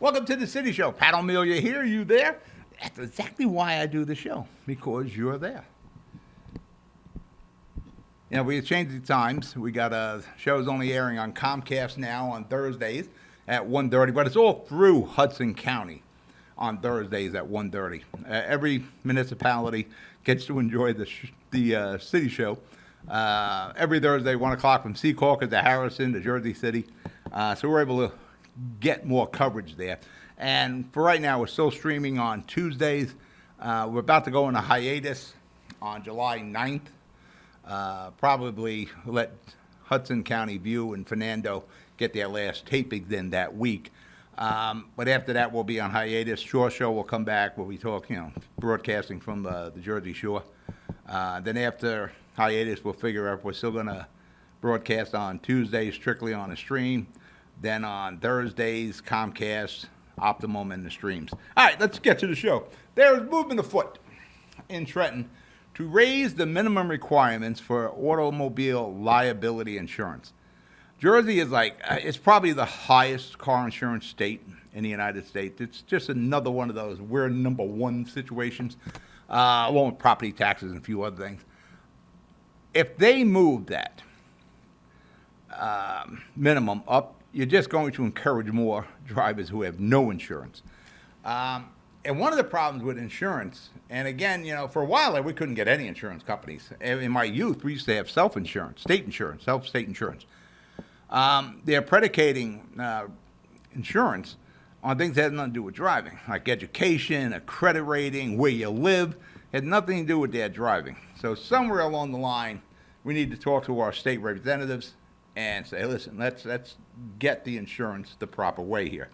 Welcome to the City Show. Pat O Melia here. You there? That's exactly why I do the show, because you're there. You know, we changed the times. We got shows only airing on Comcast now on Thursdays at 1:30, but it's all through Hudson County on Thursdays at 1:30. Every municipality gets to enjoy the City Show every Thursday, 1 o'clock from Secaucus to Harrison to Jersey City. So we're able to get more coverage there. And for right now, we're still streaming on Tuesdays. We're about to go on a hiatus on July 9th. Probably let Hudson County View and Fernando get their last tapings in that week. But after that, we'll be on hiatus. Shore Show will come back where we talk, broadcasting from the Jersey Shore. Then after hiatus, we'll figure out if we're still going to broadcast on Tuesdays strictly on a stream. Then on Thursdays, Comcast, Optimum, and the streams. All right, let's get to the show. There is movement afoot in Trenton to raise the minimum requirements for automobile liability insurance. Jersey is it's probably the highest car insurance state in the United States. It's just another one of those we're number one situations, along with property taxes and a few other things. If they move that minimum up, you're just going to encourage more drivers who have no insurance. And one of the problems with insurance, and again, for a while there, we couldn't get any insurance companies. In my youth, we used to have self-insurance, state insurance, self-state insurance. They're predicating insurance on things that have nothing to do with driving, like education, a credit rating, where you live. It had nothing to do with their driving. So somewhere along the line, we need to talk to our state representatives and say, listen, let's get the insurance the proper way here.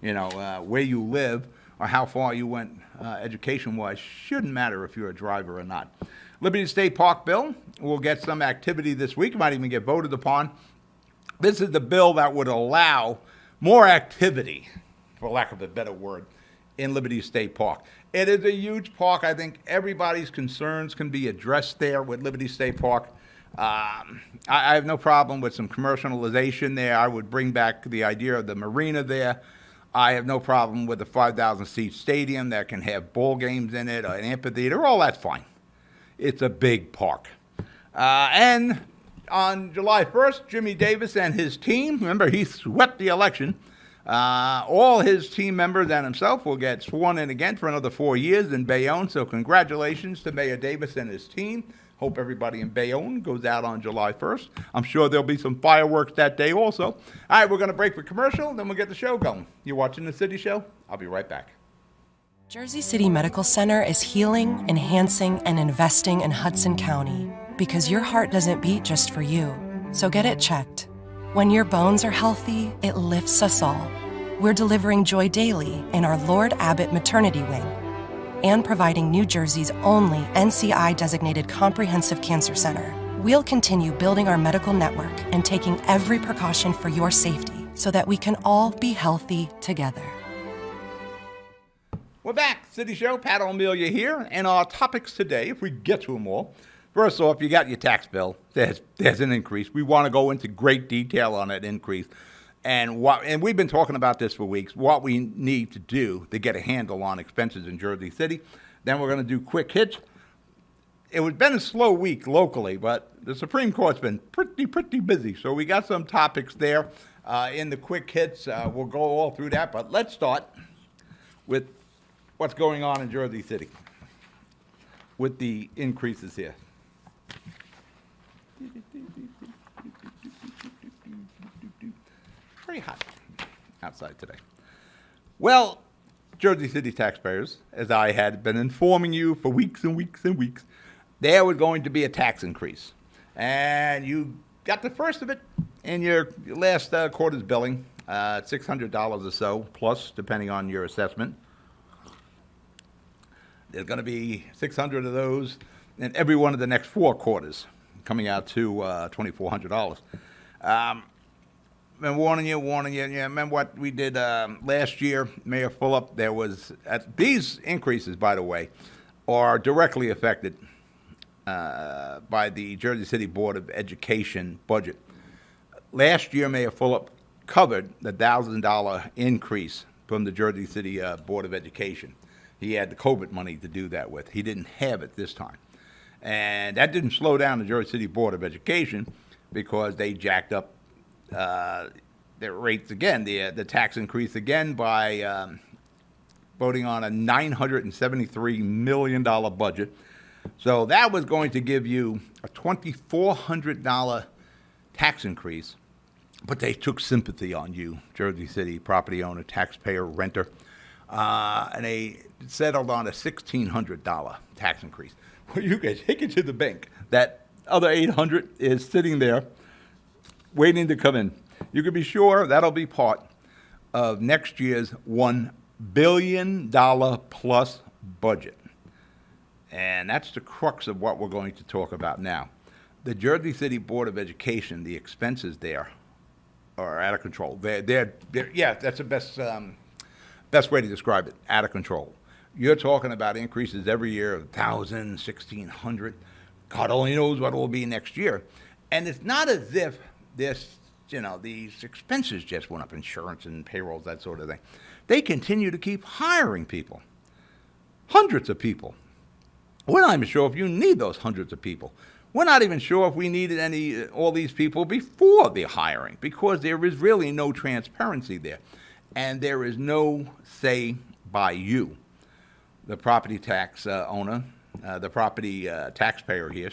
Where you live or how far you went education-wise shouldn't matter if you're a driver or not. Liberty State Park bill will get some activity this week. It might even get voted upon. This is the bill that would allow more activity, for lack of a better word, in Liberty State Park. It is a huge park. I think everybody's concerns can be addressed there with Liberty State Park. I have no problem with some commercialization there. I would bring back the idea of the marina there. I have no problem with a 5,000-seat stadium that can have ball games in it, or an amphitheater. All that's fine. It's a big park. And on July 1st, Jimmy Davis and his team, remember, he swept the election. All his team members and himself will get sworn in again for another 4 years in Bayonne. So congratulations to Mayor Davis and his team. Hope everybody in Bayonne goes out on July 1st. I'm sure there'll be some fireworks that day also. All right, we're going to break for commercial, then we'll get the show going. You're watching The City Show? I'll be right back. Jersey City Medical Center is healing, enhancing, and investing in Hudson County because your heart doesn't beat just for you. So get it checked. When your bones are healthy, it lifts us all. We're delivering joy daily in our Lord Abbott Maternity Wing and providing New Jersey's only NCI-designated comprehensive cancer center. We'll continue building our medical network and taking every precaution for your safety so that we can all be healthy together. We're back. City Show, Pat O Melia here, and our topics today, if we get to them all. First off, you got your tax bill. There's an increase. We want to go into great detail on that increase. And we've been talking about this for weeks, what we need to do to get a handle on expenses in Jersey City. Then we're going to do quick hits. It was been a slow week locally, but the Supreme Court's been pretty busy. So we got some topics there in the quick hits. We'll go all through that, but let's start with what's going on in Jersey City with the increases here. Very hot outside today. Well, Jersey City taxpayers, as I had been informing you for weeks and weeks and weeks, there was going to be a tax increase. And you got the first of it in your last quarter's billing, $600 or so, plus, depending on your assessment. There's going to be 600 of those in every one of the next 4 quarters, coming out to $2,400. Been warning you. Yeah, remember what we did last year, Mayor Fulop? There was these increases, by the way, are directly affected by the Jersey City Board of Education budget. Last year, Mayor Fulop covered the $1,000 increase from the Jersey City Board of Education. He had the COVID money to do that with. He didn't have it this time. And that didn't slow down the Jersey City Board of Education because they jacked up their rates again, the tax increase again by voting on a $973 million budget. So that was going to give you a $2,400 tax increase, but they took sympathy on you, Jersey City property owner, taxpayer, renter, and they settled on a $1,600 tax increase. Well, you can take it to the bank. That other $800 is sitting there waiting to come in. You can be sure that'll be part of next year's $1 billion plus budget. And that's the crux of what we're going to talk about now. The Jersey City Board of Education, the expenses there are out of control. Yeah, that's the best way to describe it, out of control. You're talking about increases every year of 1,000, 1,600. God only knows what it will be next year. And it's not as if these expenses just went up, insurance and payrolls, that sort of thing. They continue to keep hiring people, hundreds of people. We're not even sure if you need those hundreds of people. We're not even sure if we needed all these people before the hiring, because there is really no transparency there. And there is no say by you, the property tax owner, the property taxpayer here,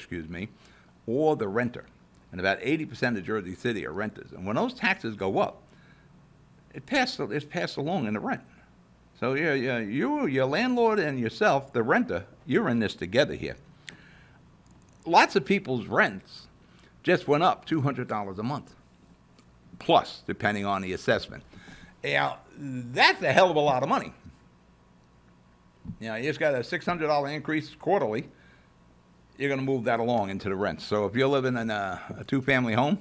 or the renter. And about 80% of Jersey City are renters. And when those taxes go up, it's passed along in the rent. So your landlord and yourself, the renter, you're in this together here. Lots of people's rents just went up $200 a month, plus, depending on the assessment. That's a hell of a lot of money. You just got a $600 increase quarterly. You're going to move that along into the rent. So if you're living in a two-family home,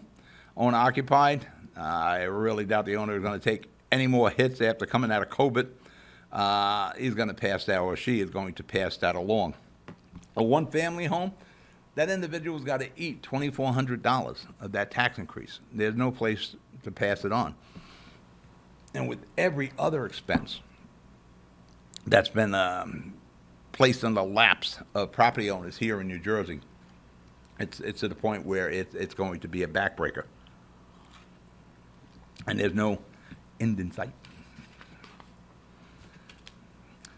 owner-occupied, I really doubt the owner is going to take any more hits after coming out of COVID. He's going to pass that, or she is going to pass that along. A one-family home, that individual's got to eat $2,400 of that tax increase. There's no place to pass it on. And with every other expense that's been placed on the laps of property owners here in New Jersey, it's to the point where it's going to be a backbreaker. And there's no end in sight.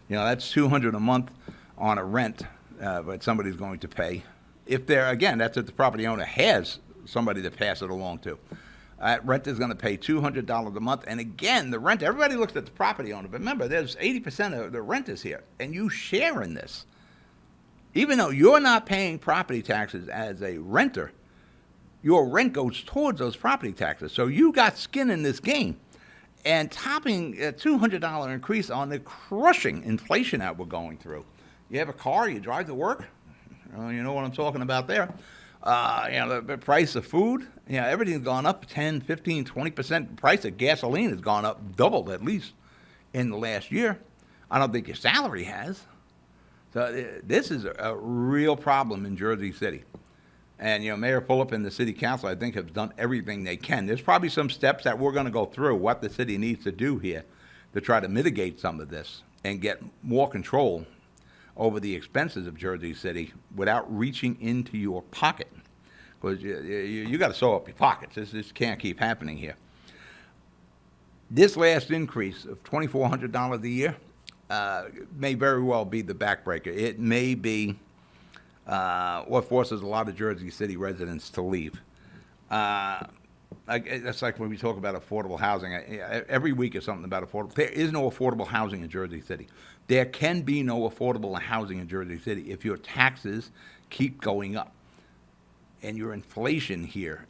That's $200 a month on a rent, but somebody's going to pay. That's if the property owner has somebody to pass it along to. Rent is going to pay $200 a month. And again, the rent, everybody looks at the property owner, but remember, there's 80% of the renters here, and you share in this. Even though you're not paying property taxes as a renter, your rent goes towards those property taxes. So you got skin in this game. And topping a $200 increase on the crushing inflation that we're going through. You have a car, you drive to work, you know what I'm talking about there. The price of food, everything's gone up 10, 15, 20%. The price of gasoline has gone up, doubled at least in the last year. I don't think your salary has. So this is a real problem in Jersey City. And, Mayor Fulop and the city council, I think, have done everything they can. There's probably some steps that we're going to go through, what the city needs to do here to try to mitigate some of this and get more control over the expenses of Jersey City without reaching into your pocket. Because you got to sew up your pockets. This can't keep happening here. This last increase of $2,400 a year may very well be the backbreaker. It may be what forces a lot of Jersey City residents to leave. That's like when we talk about affordable housing. Every week is something about affordable. There is no affordable housing in Jersey City. There can be no affordable housing in Jersey City if your taxes keep going up and your inflation here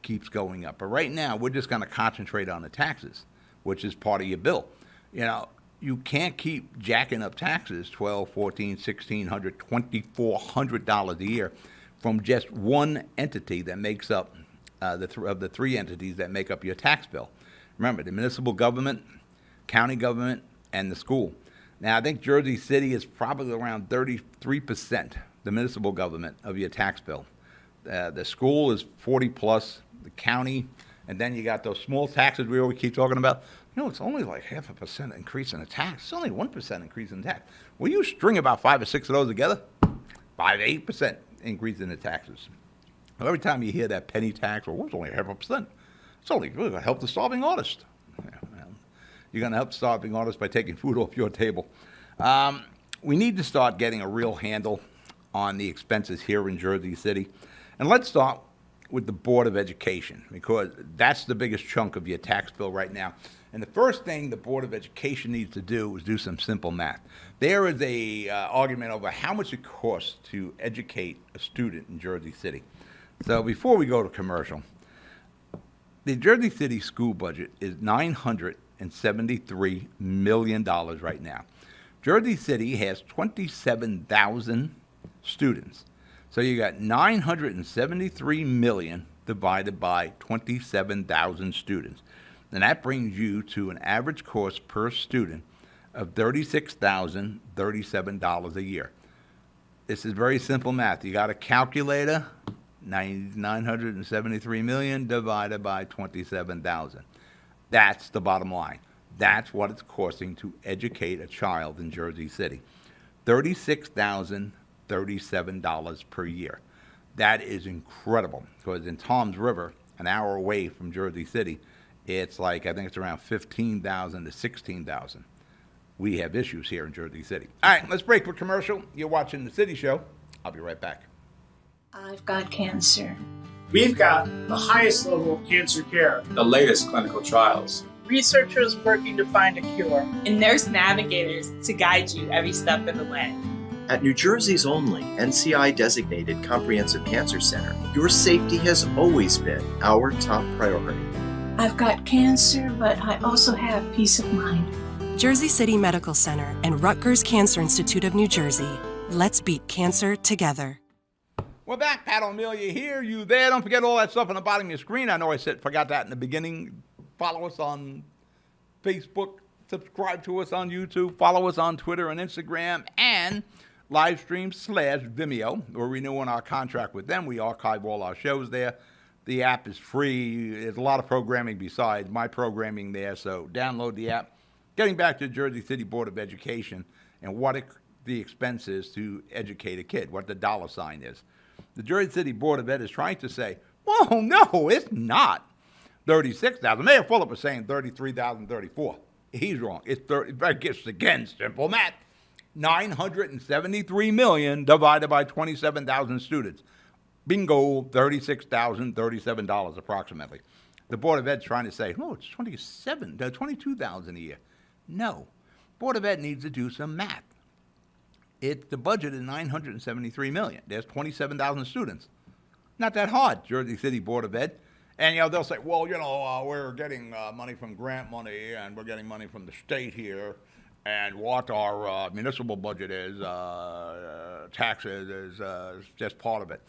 keeps going up. But right now, we're just going to concentrate on the taxes, which is part of your bill. You can't keep jacking up taxes $1,200, $1,400, $1,600, $2,400 a year from just one entity that makes up of the three entities that make up your tax bill. Remember, the municipal government, county government, and the school. Now, I think Jersey City is probably around 33%, the municipal government, of your tax bill. The school is 40 plus, the county, and then you got those small taxes we always keep talking about. It's only like 0.5% increase in the tax. It's only 1% increase in tax. Well, you string about 5 or 6 of those together, 5 to 8% increase in the taxes. Well, every time you hear that penny tax, well, it's only 0.5%. It's only going to help the starving artist. Yeah, well, you're going to help the starving artist by taking food off your table. We need to start getting a real handle on the expenses here in Jersey City. And let's start with the Board of Education, because that's the biggest chunk of your tax bill right now. And the first thing the Board of Education needs to do is do some simple math. There is a argument over how much it costs to educate a student in Jersey City. So before we go to commercial, the Jersey City school budget is $973 million right now. Jersey City has 27,000 students. So you got 973 million divided by 27,000 students. And that brings you to an average cost per student of $36,037 a year. This is very simple math. You got a calculator, 973 million divided by 27,000. That's the bottom line. That's what it's costing to educate a child in Jersey City. $36,037 per year. That is incredible, because in Toms River, an hour away from Jersey City, it's like, I think it's around 15,000 to 16,000. We have issues here in Jersey City. All right, let's break for commercial. You're watching The City Show. I'll be right back. I've got cancer. We've got the highest level of cancer care, the latest clinical trials, researchers working to find a cure, and nurse navigators to guide you every step of the way. At New Jersey's only NCI-designated Comprehensive Cancer Center, your safety has always been our top priority. I've got cancer, but I also have peace of mind. Jersey City Medical Center and Rutgers Cancer Institute of New Jersey. Let's beat cancer together. We're back. Pat O Melia here. You there? Don't forget all that stuff on the bottom of your screen. I know I forgot that in the beginning. Follow us on Facebook. Subscribe to us on YouTube. Follow us on Twitter and Instagram. And livestream/Vimeo. We're renewing our contract with them. We archive all our shows there. The app is free. There's a lot of programming besides my programming there, so download the app. Getting back to the Jersey City Board of Education and what the expense is to educate a kid, what the dollar sign is. The Jersey City Board of Ed is trying to say, whoa, no, it's not $36,000. Mayor Fulop is saying $33,034. He's wrong. It's again, simple math. 973 million divided by 27,000 students. Bingo, $36,037 approximately. The Board of Ed's trying to say, oh, it's $22,000 a year. No. Board of Ed needs to do some math. The budget is $973 million. There's 27,000 students. Not that hard, Jersey City Board of Ed. And, they'll say, well, we're getting money from grant money, and we're getting money from the state here, and what our municipal budget is, taxes, is just part of it.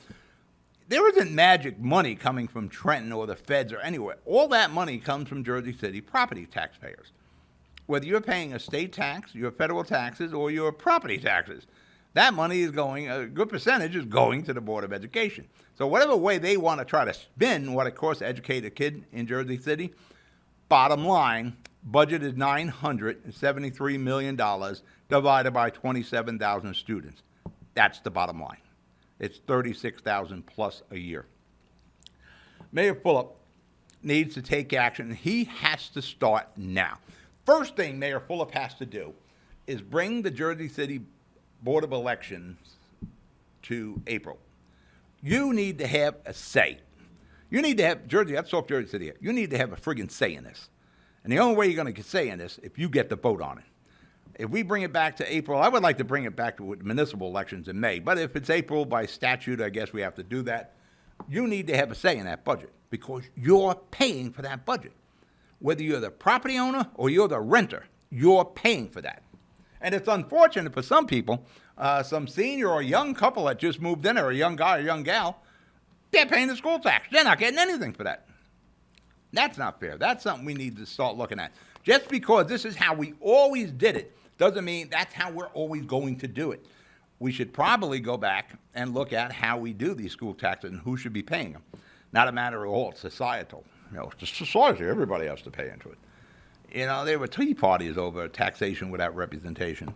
There isn't magic money coming from Trenton or the feds or anywhere. All that money comes from Jersey City property taxpayers. Whether you're paying a state tax, your federal taxes, or your property taxes, that money is going, a good percentage is going to the Board of Education. So whatever way they want to try to spin what it costs to educate a kid in Jersey City, bottom line, budget is $973 million divided by 27,000 students. That's the bottom line. It's $36,000 plus a year. Mayor Fulop needs to take action. He has to start now. First thing Mayor Fulop has to do is bring the Jersey City Board of Elections to April. You need to have a say. You need to have, let's talk Jersey City here. You need to have a friggin' say in this. And the only way you're going to get say in this, if you get the vote on it. If we bring it back to April, I would like to bring it back to municipal elections in May. But if it's April by statute, I guess we have to do that. You need to have a say in that budget because you're paying for that budget. Whether you're the property owner or you're the renter, you're paying for that. And it's unfortunate for some people, some senior or young couple that just moved in, or a young guy or young gal, they're paying the school tax. They're not getting anything for that. That's not fair. That's something we need to start looking at. Just because this is how we always did it doesn't mean that's how we're always going to do it. We should probably go back and look at how we do these school taxes and who should be paying them. Not a matter of all, it's societal. It's society. Everybody has to pay into it. You know, there were tea parties over taxation without representation.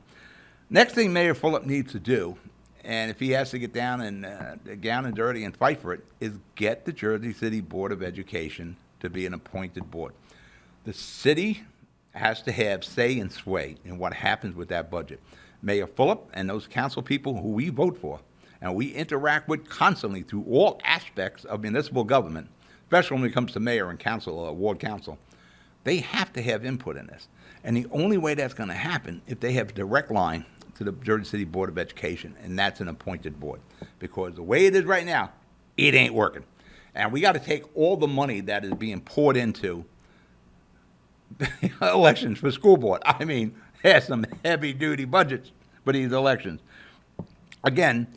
Next thing Mayor Fulop needs to do, and if he has to get down and dirty and fight for it, is get the Jersey City Board of Education to be an appointed board. The city has to have say and sway in what happens with that budget. Mayor Fulop and those council people who we vote for and we interact with constantly through all aspects of municipal government, especially when it comes to mayor and council, ward council, they have to have input in this. And the only way that's going to happen if they have a direct line to the Jersey City Board of Education, and that's an appointed board. Because the way it is right now, it ain't working. And we got to take all the money that is being poured into elections for school board. I mean, there's some heavy-duty budgets for these elections. Again,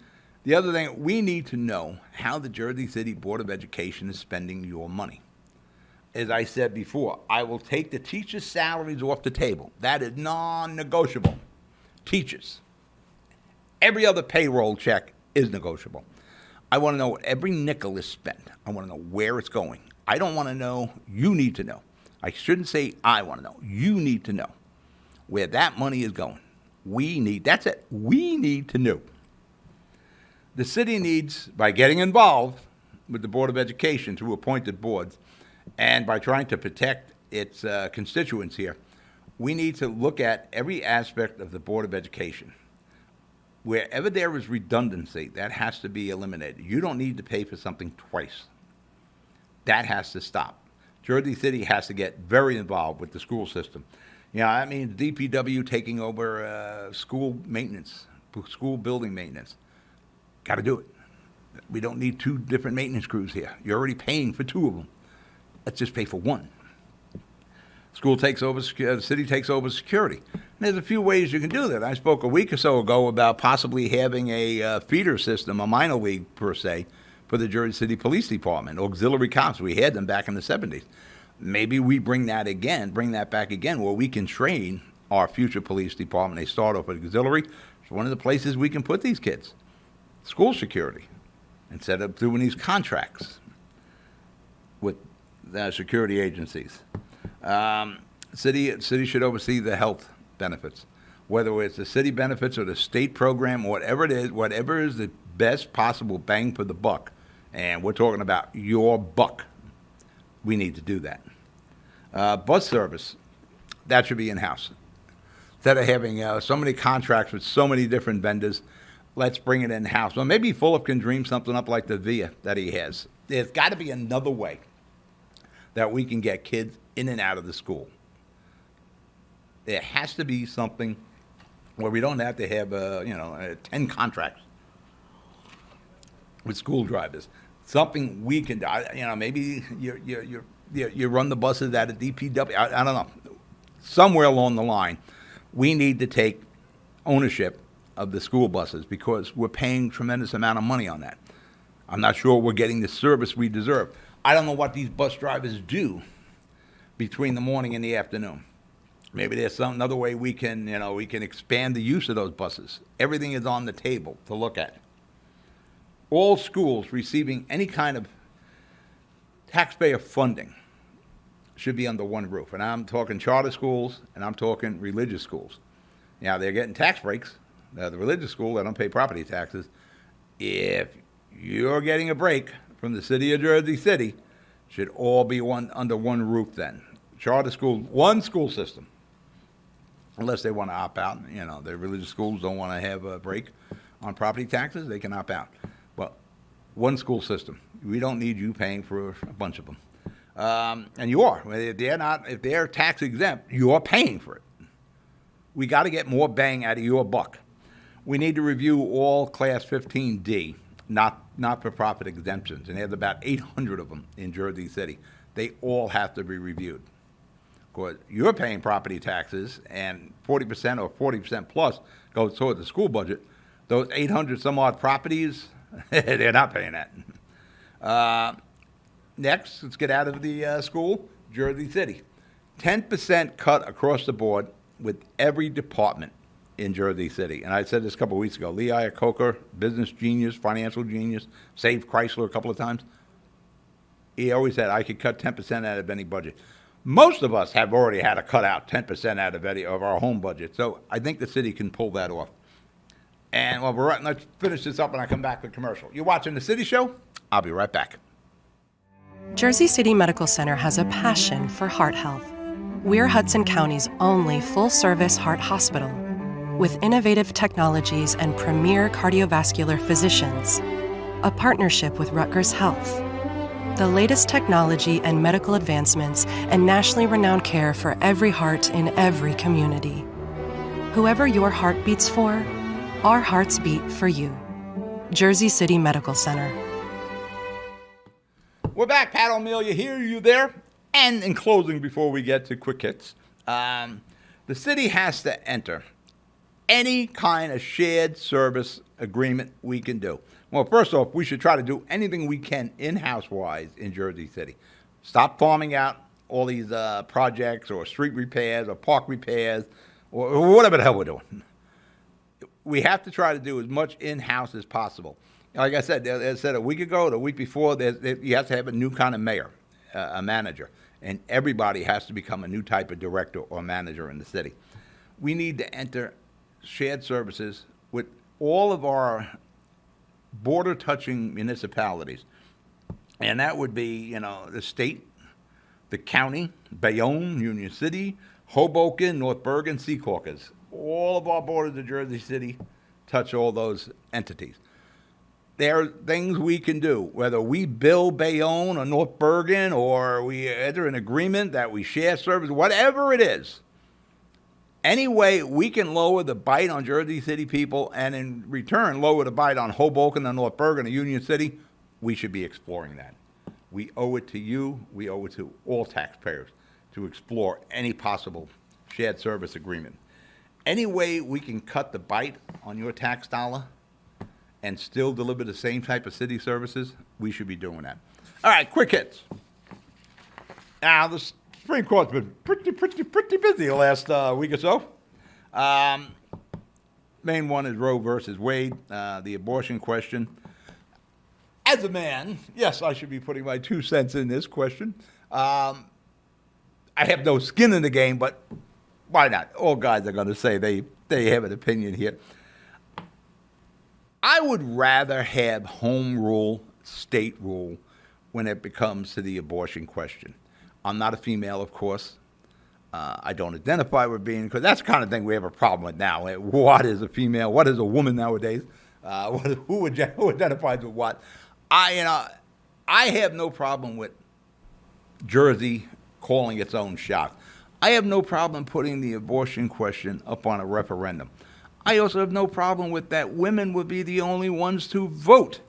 the other thing, we need to know how the Jersey City Board of Education is spending your money. As I said before, I will take the teachers' salaries off the table. That is non-negotiable. Teachers. Every other payroll check is negotiable. I want to know what every nickel is spent. I want to know where it's going. I don't want to know. You need to know. I shouldn't say I want to know. You need to know where that money is going. That's it. We need to know. The city needs, by getting involved with the Board of Education through appointed boards, and by trying to protect its constituents here, we need to look at every aspect of the Board of Education. Wherever there is redundancy, that has to be eliminated. You don't need to pay for something twice. That has to stop. Jersey City has to get very involved with the school system. You know, that means DPW taking over school maintenance, school building maintenance. Got to do it. We don't need two different maintenance crews here. You're already paying for two of them. Let's just pay for one. School takes over, the city takes over security. And there's a few ways you can do that. I spoke a week or so ago about possibly having a feeder system, a minor league per se, for the Jersey City Police Department, auxiliary cops. We had them back in the 70s. Maybe we bring that back again, where we can train our future police department. They start off with auxiliary. It's one of the places we can put these kids. School security, instead of doing these contracts with the security agencies. City should oversee the health benefits, whether it's the city benefits or the state program, whatever it is, whatever is the best possible bang for the buck. And we're talking about your buck. We need to do that. Bus service, that should be in-house. Instead of having so many contracts with so many different vendors, let's bring it in-house. Well, maybe Fulop can dream something up like the VIA that he has. There's got to be another way that we can get kids in and out of the school. There has to be something where we don't have to have 10 contracts with school drivers. Something we can do. Maybe you run the buses out of DPW. I don't know. Somewhere along the line, we need to take ownership of the school buses because we're paying tremendous amount of money on that. I'm not sure we're getting the service we deserve. I don't know what these bus drivers do between the morning and the afternoon. Maybe there's another way we can expand the use of those buses. Everything is on the table to look at. All schools receiving any kind of taxpayer funding should be under one roof. And I'm talking charter schools and I'm talking religious schools. Now, they're getting tax breaks. The religious school, they don't pay property taxes. If you're getting a break from the city of Jersey City, should all be under one roof then. Charter school, one school system. Unless they want to opt out. The religious schools don't want to have a break on property taxes, they can opt out. Well, one school system. We don't need you paying for a bunch of them. And you are. If they're tax exempt, you are paying for it. We got to get more bang out of your buck. We need to review all Class 15D, not-for-profit exemptions, and there's about 800 of them in Jersey City. They all have to be reviewed. Of course, you're paying property taxes, and 40% or 40% plus goes toward the school budget. Those 800 some odd properties, they're not paying that. Next, let's get out of the school, Jersey City. 10% cut across the board with every department in Jersey City. And I said this a couple of weeks ago. Lee Iacocca, business genius, financial genius, saved Chrysler a couple of times. He always said, I could cut 10% out of any budget. Most of us have already had to cut out 10% out of our home budget, so I think the city can pull that off. And while we're right, let's finish this up and I come back with commercial. You're watching The City Show? I'll be right back. Jersey City Medical Center has a passion for heart health. We're Hudson County's only full-service heart hospital with innovative technologies and premier cardiovascular physicians, a partnership with Rutgers Health, the latest technology and medical advancements, and nationally renowned care for every heart in every community. Whoever your heart beats for, our hearts beat for you. Jersey City Medical Center. We're back. Pat O Melia here. You there? And in closing, before we get to quick hits, the city has to enter any kind of shared service agreement we can do. Well, first off, we should try to do anything we can in-house wise in Jersey City. Stop farming out all these projects or street repairs or park repairs or whatever the hell we're doing. We have to try to do as much in-house as possible. Like I said a week ago, the week before, you have to have a new kind of mayor, a manager, and everybody has to become a new type of director or manager in the city. We need to enter shared services with all of our border-touching municipalities, and that would be, the state, the county, Bayonne, Union City, Hoboken, North Bergen, Secaucus. All of our borders of Jersey City touch all those entities. There are things we can do, whether we bill Bayonne or North Bergen or we enter an agreement that we share service, whatever it is. Any way we can lower the bite on Jersey City people and in return lower the bite on Hoboken and North Bergen or Union City, we should be exploring that. We owe it to you, we owe it to all taxpayers to explore any possible shared service agreement. Any way we can cut the bite on your tax dollar and still deliver the same type of city services, we should be doing that. All right, quick hits. Now, the Supreme Court's been pretty busy the last week or so. Main one is Roe versus Wade, the abortion question. As a man, yes, I should be putting my 2 cents in this question. I have no skin in the game, but why not? All guys are going to say they have an opinion here. I would rather have home rule, state rule, when it comes to the abortion question. I'm not a female, of course. I don't identify with being, because that's the kind of thing we have a problem with now. What is a female? What is a woman nowadays? Who identifies with what? I have no problem with Jersey calling its own shot. I have no problem putting the abortion question up on a referendum. I also have no problem with that women would be the only ones to vote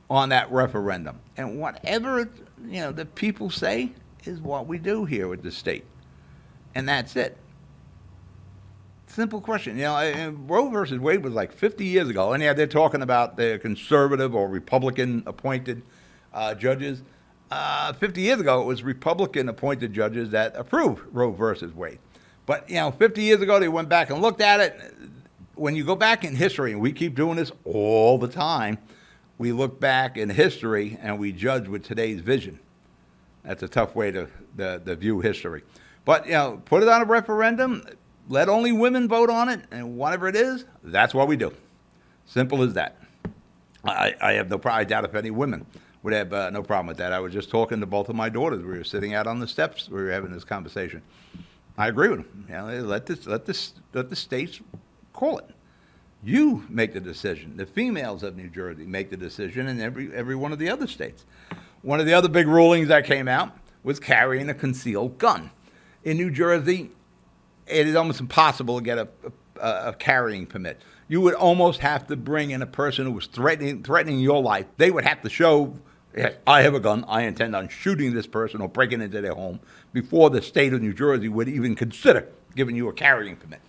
on that referendum. And whatever, the people say is what we do here with the state. And that's it. Simple question. Roe versus Wade was like 50 years ago. And they're talking about the conservative or Republican appointed judges. 50 years ago, it was Republican appointed judges that approved Roe versus Wade. But, 50 years ago, they went back and looked at it. When you go back in history, and we keep doing this all the time, we look back in history and we judge with today's vision. That's a tough way to view history. But, put it on a referendum, let only women vote on it, and whatever it is, that's what we do. Simple as that. I have no problem. I doubt if any women would have no problem with that. I was just talking to both of my daughters. We were sitting out on the steps. We were having this conversation. I agree with them. Let the states call it. You make the decision. The females of New Jersey make the decision, and every one of the other states. One of the other big rulings that came out was carrying a concealed gun. In New Jersey, it is almost impossible to get a carrying permit. You would almost have to bring in a person who was threatening your life. They would have to show, yes, I have a gun, I intend on shooting this person or breaking into their home, before the state of New Jersey would even consider giving you a carrying permit.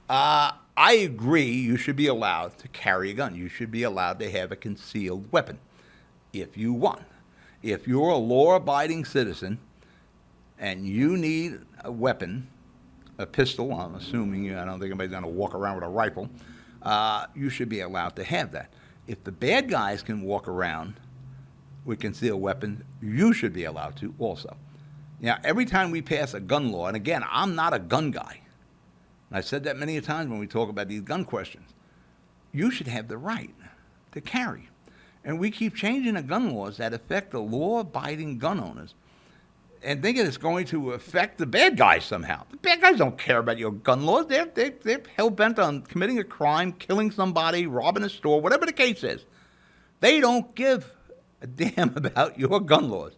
I agree you should be allowed to carry a gun. You should be allowed to have a concealed weapon if you want. If you're a law-abiding citizen and you need a weapon, a pistol, I'm assuming, I don't think anybody's going to walk around with a rifle, you should be allowed to have that. If the bad guys can walk around with concealed weapons, you should be allowed to also. Now, every time we pass a gun law, and again, I'm not a gun guy, and I said that many a times when we talk about these gun questions, you should have the right to carry. And we keep changing the gun laws that affect the law-abiding gun owners and thinking it's going to affect the bad guys somehow. The bad guys don't care about your gun laws. They're hell-bent on committing a crime, killing somebody, robbing a store, whatever the case is. They don't give a damn about your gun laws.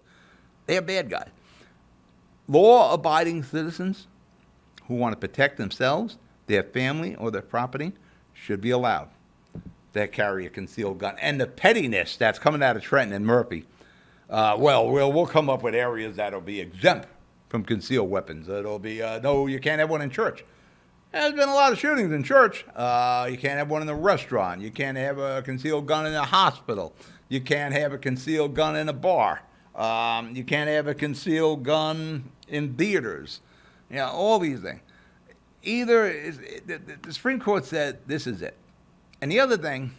They're bad guys. Law-abiding citizens who want to protect themselves, their family, or their property should be allowed to carry a concealed gun. And the pettiness that's coming out of Trenton and Murphy, we'll come up with areas that'll be exempt from concealed weapons. It'll be, no, you can't have one in church. There's been a lot of shootings in church. You can't have one in a restaurant. You can't have a concealed gun in a hospital. You can't have a concealed gun in a bar. You can't have a concealed gun in theaters. You know, all these things. The Supreme Court said this is it. And the other thing,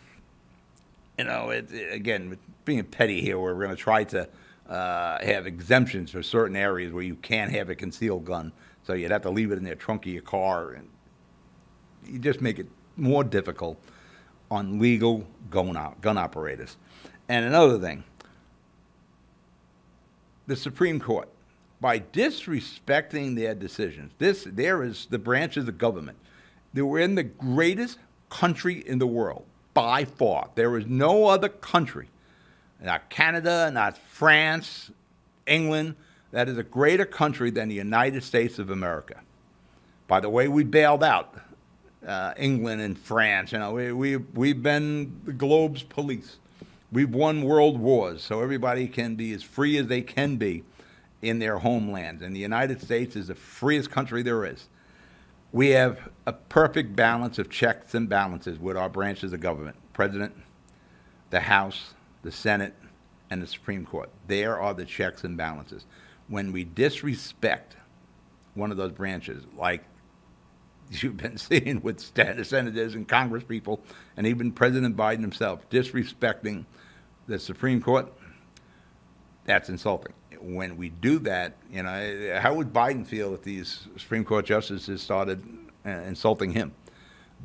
you know, again, being petty here, we're going to try to have exemptions for certain areas where you can't have a concealed gun. So you'd have to leave it in the trunk of your car. And you just make it more difficult on legal gun operators. And another thing, the Supreme Court, by disrespecting their decisions, there is the branches of government. They were in the greatest country in the world, by far. There is no other country, not Canada, not France, England, that is a greater country than the United States of America. By the way, we bailed out England and France. You know, we've been the globe's police. We've won world wars, so everybody can be as free as they can be in their homelands. And the United States is the freest country there is. We have a perfect balance of checks and balances with our branches of government: President, the House, the Senate, and the Supreme Court. There are the checks and balances. When we disrespect one of those branches, like you've been seeing with senators and Congress people, and even President Biden himself, disrespecting the Supreme Court, that's insulting. When we do that, you know, how would Biden feel if these Supreme Court justices started insulting him?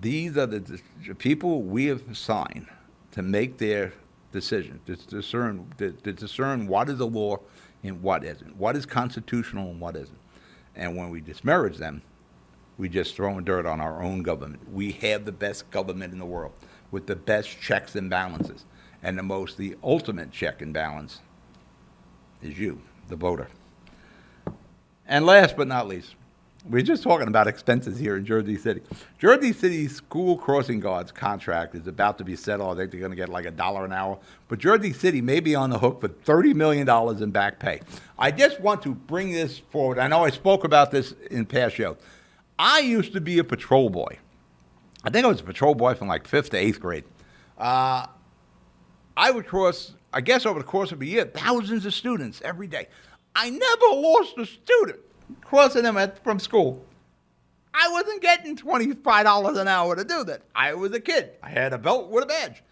These are the people we have assigned to make their decision, to discern what is the law and what isn't, what is constitutional and what isn't. And when we disparage them, we just throw dirt on our own government. We have the best government in the world with the best checks and balances. And the ultimate check and balance is you, the voter. And last but not least, we're just talking about expenses here in Jersey City. Jersey City's school crossing guards contract is about to be settled. I think they're going to get like $1 an hour. But Jersey City may be on the hook for $30 million in back pay. I just want to bring this forward. I know I spoke about this in past shows. I used to be a patrol boy. I think I was a patrol boy from like 5th to 8th grade. I would cross, I guess over the course of a year, thousands of students every day. I never lost a student crossing them from school. I wasn't getting $25 an hour to do that. I was a kid. I had a belt with a badge.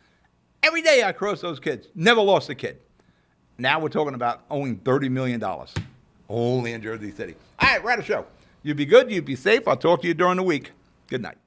Every day I crossed those kids. Never lost a kid. Now we're talking about owing $30 million. Only in Jersey City. All right, we're at a show. You be good. You be safe. I'll talk to you during the week. Good night.